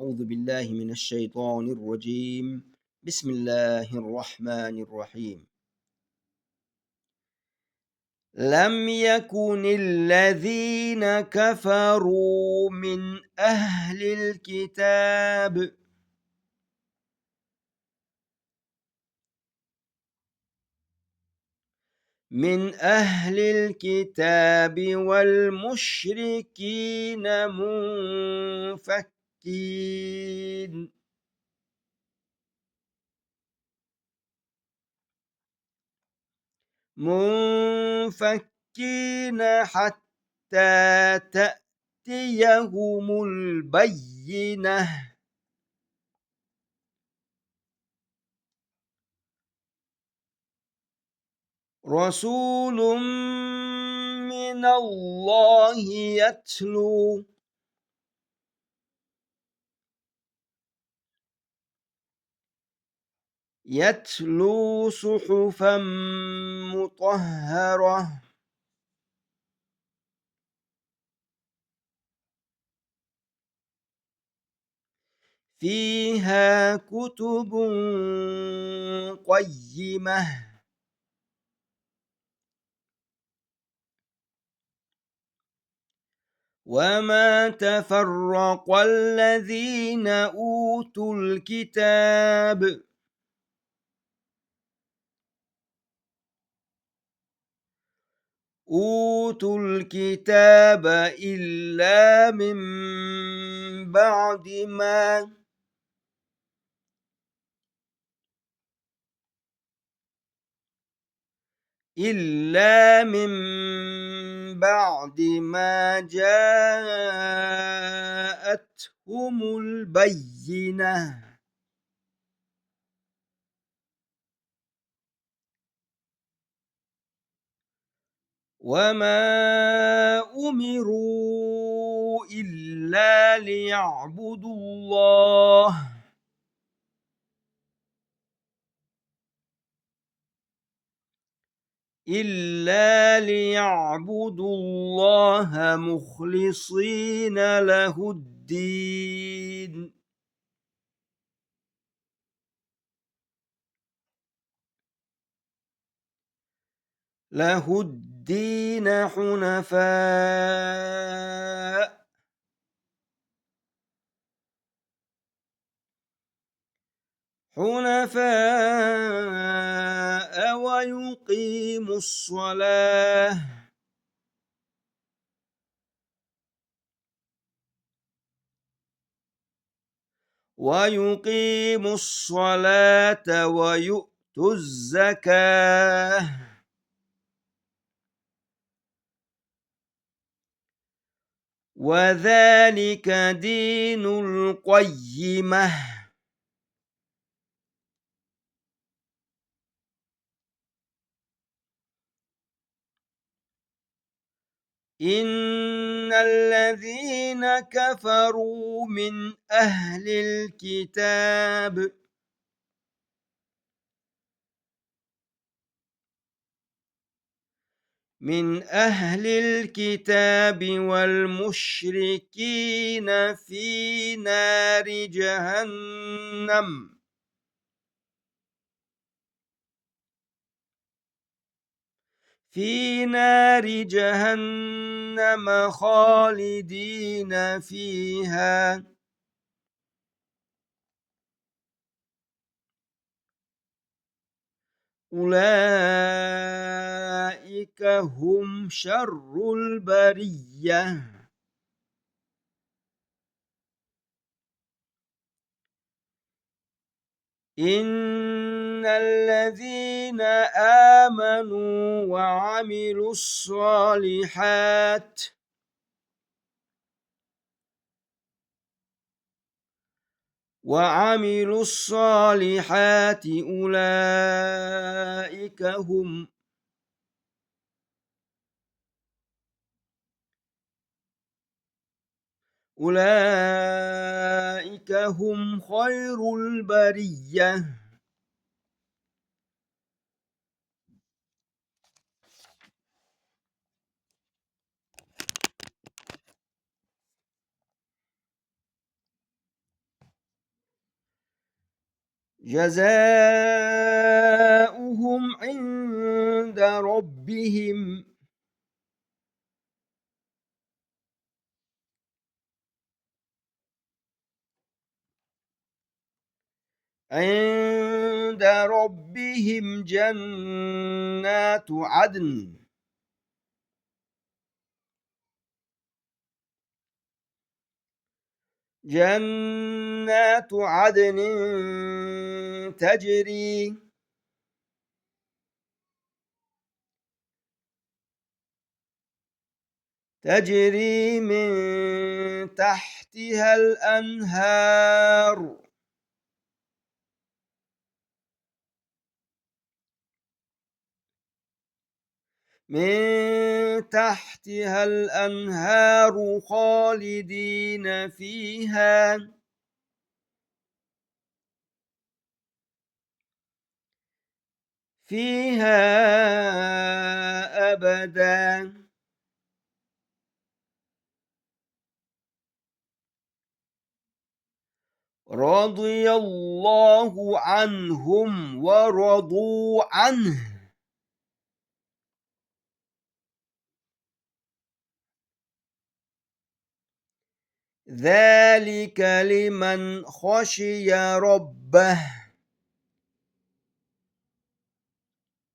أعوذ بالله من الشيطان الرجيم. بسم الله الرحمن الرحيم. لم يكن الذين كفروا من أهل الكتاب والمشركين منفكين حتى تأتيهم البينة. رسول من الله يتلو صحفا مطهرة فيها كتب قيمة. وما تفرق الذين أوتوا الكتاب إلا من بعد ما جاءتهم البينة. وما أمروا إلا ليعبدوا الله مخلصين له الدين حنفاء ويقيموا الصلاة ويؤتوا الزكاة وذلك دين القيمة. إن الذين كفروا من أهل الكتاب والمشركين في نار جهنم خالدين فيها. أولئك هم شر البرية. إن الذين آمنوا وعملوا الصالحات أولئك هم خير البرية. جزاؤهم عند ربهم جنات عدن تجري من تحتها الأنهار خالدين فيها أبدا رضي الله عنهم ورضوا عنه ذلك لمن خشي ربه